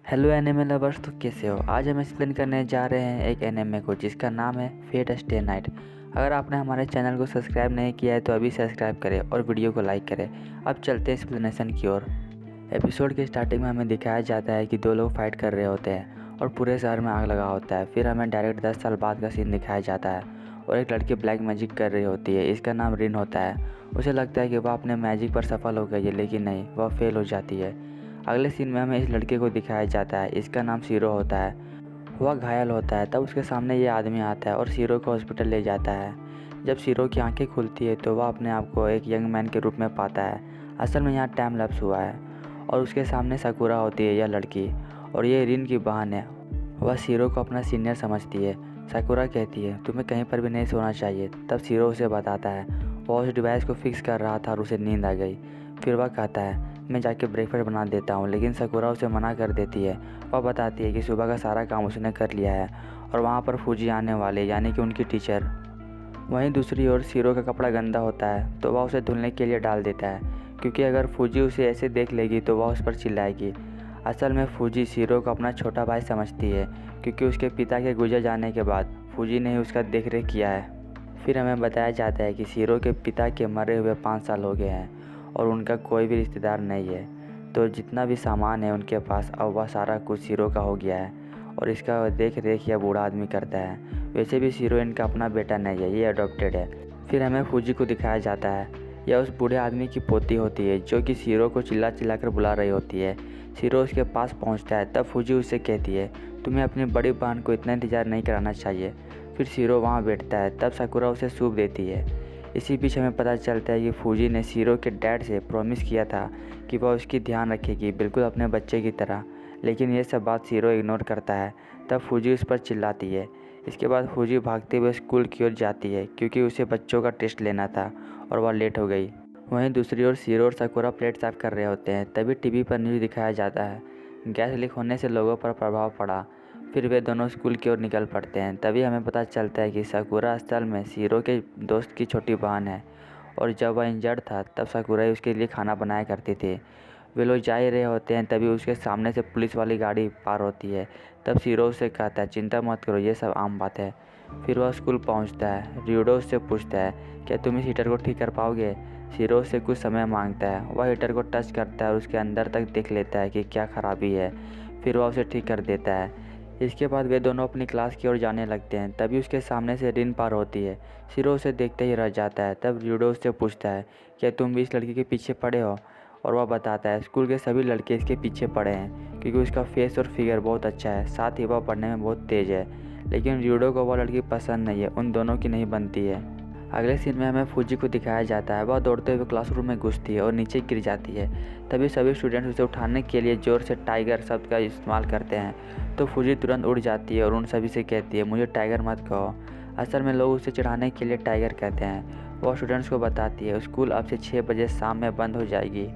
Hello anime lovers, तो कैसे हो। आज हम एक्सप्लेन करने जा रहे हैं एक एनिमे को जिसका नाम है फेट स्टे नाइट। अगर आपने हमारे चैनल को सब्सक्राइब नहीं किया है तो अभी सब्सक्राइब करें और वीडियो को लाइक करें। अब चलते हैं एक्सप्लेनेशन की ओर। एपिसोड की स्टार्टिंग में हमें दिखाया जाता है कि दो लोग फाइट कर रहे होते हैं और पूरे शहर में आग लगा होता है। फिर हमें डायरेक्ट 10 साल बाद का सीन दिखाया जाता है और एक लड़की ब्लैक मैजिक कर रही होती है। इसका नाम रिन होता है। उसे लगता है कि वह अपने मैजिक पर सफल हो गई है, लेकिन नहीं, वह फेल हो जाती है। अगले सीन में हमें इस लड़के को दिखाया जाता है। इसका नाम सीरो होता है। वह घायल होता है, तब उसके सामने ये आदमी आता है और सीरो को हॉस्पिटल ले जाता है। जब सीरो की आंखें खुलती है तो वह अपने आप को एक यंग मैन के रूप में पाता है। असल में यहाँ टाइम लैप्स हुआ है और उसके सामने साकुरा होती है, यह लड़की, और ये रिन की बहन है। वह सीरो को अपना सीनियर समझती है। साकुरा कहती है, तुम्हें कहीं पर भी नहीं सोना चाहिए। तब सीरो उसे बताता है वह उस डिवाइस को फिक्स कर रहा था और उसे नींद आ गई। फिर वह कहता है, मैं जाके ब्रेकफास्ट बना देता हूँ, लेकिन साकुरा उसे मना कर देती है। वह बताती है कि सुबह का सारा काम उसने कर लिया है और वहाँ पर फूजी आने वाले, यानी कि उनकी टीचर। वहीं दूसरी ओर सीरो का कपड़ा गंदा होता है तो वह उसे धुलने के लिए डाल देता है, क्योंकि अगर फूजी उसे ऐसे देख लेगी तो वह उस पर चिल्लाएगी। असल में फूजी सीरो को अपना छोटा भाई समझती है, क्योंकि उसके पिता के गुजर जाने के बाद फूजी ने ही उसका देखरेख किया है। फिर हमें बताया जाता है कि सीरो के पिता के मरे हुए 5 साल हो गए हैं और उनका कोई भी रिश्तेदार नहीं है। तो जितना भी सामान है उनके पास, अब वह सारा कुछ सीरो का हो गया है और इसका देख रेख यह बूढ़ा आदमी करता है। वैसे भी सीरो इनका अपना बेटा नहीं है, ये अडॉप्टेड है। फिर हमें फूजी को दिखाया जाता है। यह उस बूढ़े आदमी की पोती होती है जो कि सीरो को चिल्ला चिल्ला कर बुला रही होती है। सीरो उसके पास पहुंचता है, तब फूजी उससे कहती है, तुम्हें अपनी बड़ी बहन को इतना इंतजार नहीं कराना चाहिए। फिर सीरो वहाँ बैठता है, तब साकुरा उसे सूप देती है। इसी बीच हमें पता चलता है कि फूजी ने सीरो के डैड से प्रॉमिस किया था कि वह उसकी ध्यान रखेगी, बिल्कुल अपने बच्चे की तरह। लेकिन यह सब बात सीरो इग्नोर करता है। तब फूजी उस पर चिल्लाती है। इसके बाद फूजी भागते हुए स्कूल की ओर जाती है, क्योंकि उसे बच्चों का टेस्ट लेना था और वह लेट हो गई। वहीं दूसरी ओर सीरो और साकुरा प्लेट साफ कर रहे होते हैं। तभी टीवी पर न्यूज़ दिखाया जाता है, गैस लीक होने से लोगों पर प्रभाव पड़ा। फिर वे दोनों स्कूल की ओर निकल पड़ते हैं। तभी हमें पता चलता है कि साकुरा असल में सीरो के दोस्त की छोटी बहन है और जब वह इंजर्ड था तब साकुरा ही उसके लिए खाना बनाया करती थी। वे लोग जा ही रहे होते हैं, तभी उसके सामने से पुलिस वाली गाड़ी पार होती है। तब सीरो उससे कहता है, चिंता मत करो, ये सब आम बात है। फिर वह स्कूल पहुंचता है। रियोडो उससे पूछता है, क्या तुम इस हीटर को ठीक कर पाओगे। सीरो उससे कुछ समय मांगता है। वह हीटर को टच करता है और उसके अंदर तक देख लेता है कि क्या खराबी है। फिर वह उसे ठीक कर देता है। इसके बाद वे दोनों अपनी क्लास की ओर जाने लगते हैं। तभी उसके सामने से रिन पार होती है। सीरो उसे देखते ही रह जाता है। तब रियोडो उससे पूछता है, क्या तुम भी इस लड़की के पीछे पड़े हो। और वह बताता है, स्कूल के सभी लड़के इसके पीछे पड़े हैं, क्योंकि उसका फेस और फिगर बहुत अच्छा है, साथ ही वह पढ़ने में बहुत तेज़ है। लेकिन रियोडो को वह लड़की पसंद नहीं है, उन दोनों की नहीं बनती है। अगले सीन में हमें फूजी को दिखाया जाता है। वह दौड़ते हुए क्लासरूम में घुसती है और नीचे गिर जाती है। तभी सभी स्टूडेंट्स उसे उठाने के लिए ज़ोर से टाइगर शब्द का इस्तेमाल करते हैं। तो फूजी तुरंत उड़ जाती है और उन सभी से कहती है, मुझे टाइगर मत कहो। असल में लोग उसे चढ़ाने के लिए टाइगर कहते हैं। वह स्टूडेंट्स को बताती है, स्कूल अब से 6 बजे शाम में बंद हो जाएगी,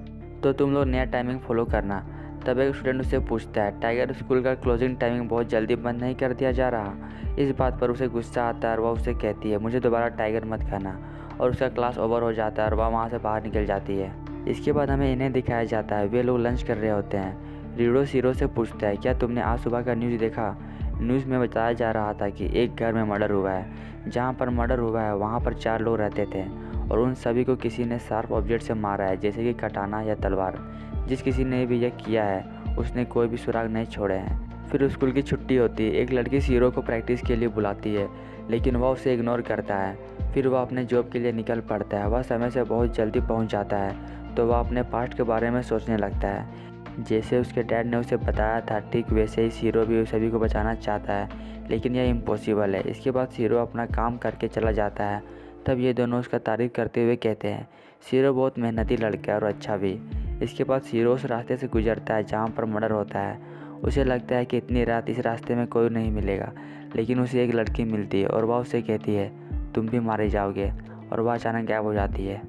तो तुम लोग नया टाइमिंग फॉलो करना। तब एक स्टूडेंट उससे पूछता है, टाइगर स्कूल का क्लोजिंग टाइमिंग बहुत जल्दी बंद नहीं कर दिया जा रहा। इस बात पर उसे गुस्सा आता है और वह उससे कहती है, मुझे दोबारा टाइगर मत कहना। और उसका क्लास ओवर हो जाता है और वह वहाँ से बाहर निकल जाती है। इसके बाद हमें इन्हें दिखाया जाता है। वे लोग लंच कर रहे होते हैं। रियोडो सीरो से पूछता है, क्या तुमने आज सुबह का न्यूज़ देखा। न्यूज़ में बताया जा रहा था कि एक घर में मर्डर हुआ है। जहाँ पर मर्डर हुआ है वहाँ पर 4 लोग रहते थे और उन सभी को किसी ने शार्प ऑब्जेक्ट से मारा है, जैसे कि कटाना या तलवार। जिस किसी ने भी यह किया है उसने कोई भी सुराग नहीं छोड़े हैं। फिर स्कूल की छुट्टी होती है। एक लड़की सीरो को प्रैक्टिस के लिए बुलाती है, लेकिन वह उसे इग्नोर करता है। फिर वह अपने जॉब के लिए निकल पड़ता है। वह समय से बहुत जल्दी पहुंच जाता है, तो वह अपने पास्ट के बारे में सोचने लगता है। जैसे उसके डैड ने उसे बताया था, ठीक वैसे ही सीरो भी सभी को बचाना चाहता है, लेकिन यह इम्पॉसिबल है। इसके बाद सीरो अपना काम करके चला जाता है। तब ये दोनों उसका तारीफ़ करते हुए कहते हैं, सीरो बहुत मेहनती लड़का है और अच्छा भी। इसके बाद सीरो उस रास्ते से गुजरता है जहाँ पर मर्डर होता है। उसे लगता है कि इतनी रात इस रास्ते में कोई नहीं मिलेगा, लेकिन उसे एक लड़की मिलती है और वह उसे कहती है, तुम भी मारे जाओगे, और वह अचानक गायब हो जाती है।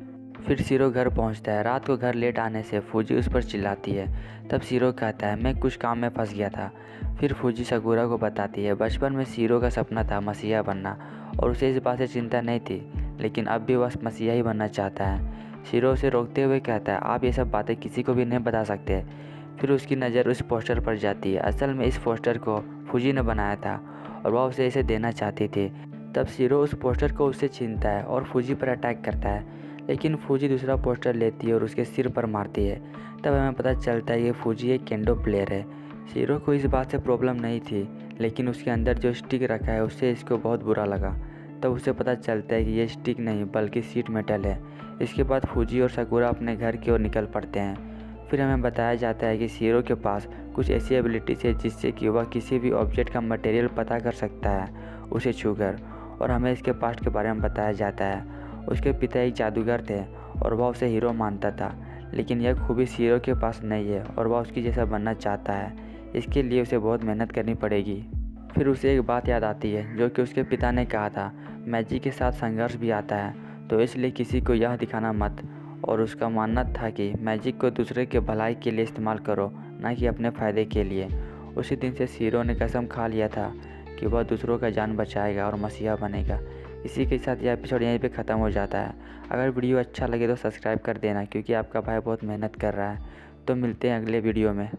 फिर सीरो घर पहुंचता है। रात को घर लेट आने से फूजी उस पर चिल्लाती है। तब सीरो कहता है, मैं कुछ काम में फंस गया था। फिर फूजी साकुरा को बताती है, बचपन में सीरो का सपना था मसीहा बनना और उसे इस बात से चिंता नहीं थी, लेकिन अब भी वह मसीहा ही बनना चाहता है। सीरो उसे रोकते हुए कहता है, आप ये सब बातें किसी को भी नहीं बता सकते। फिर उसकी नज़र उस पोस्टर पर जाती है। असल में इस पोस्टर को फूजी ने बनाया था और वह उसे इसे देना चाहती थी। तब शीरो उस पोस्टर को उससे छीनता है और फूजी पर अटैक करता है, लेकिन फूजी दूसरा पोस्टर लेती है और उसके सिर पर मारती है। तब हमें पता चलता है कि फूजी एक केंडो प्लेयर है। शीरो को इस बात से प्रॉब्लम नहीं थी, लेकिन उसके अंदर जो स्टिक रखा है उससे इसको बहुत बुरा लगा। तब उसे पता चलता है कि ये स्टिक नहीं बल्कि शीट मेटल है। इसके बाद फूजी और साकुरा अपने घर की ओर निकल पड़ते हैं। फिर हमें बताया जाता है कि शीरो के पास कुछ ऐसी एबिलिटीज है जिससे कि वह किसी भी ऑब्जेक्ट का मटेरियल पता कर सकता है उसे छूकर। और हमें इसके पास्ट के बारे में बताया जाता है। उसके पिता एक जादूगर थे और वह उसे हीरो मानता था, लेकिन यह खूबी शीरो के पास नहीं है और वह उसकी जैसा बनना चाहता है। इसके लिए उसे बहुत मेहनत करनी पड़ेगी। फिर उसे एक बात याद आती है जो कि उसके पिता ने कहा था, मैजिक के साथ संघर्ष भी आता है, तो इसलिए किसी को यह दिखाना मत। और उसका मानना था कि मैजिक को दूसरे के भलाई के लिए इस्तेमाल करो, ना कि अपने फ़ायदे के लिए। उसी दिन से शीरो ने कसम खा लिया था कि वह दूसरों का जान बचाएगा और मसीहा बनेगा। इसी के साथ यह एपिसोड यहीं पे ख़त्म हो जाता है। अगर वीडियो अच्छा लगे तो सब्सक्राइब कर देना, क्योंकि आपका भाई बहुत मेहनत कर रहा है। तो मिलते हैं अगले वीडियो में।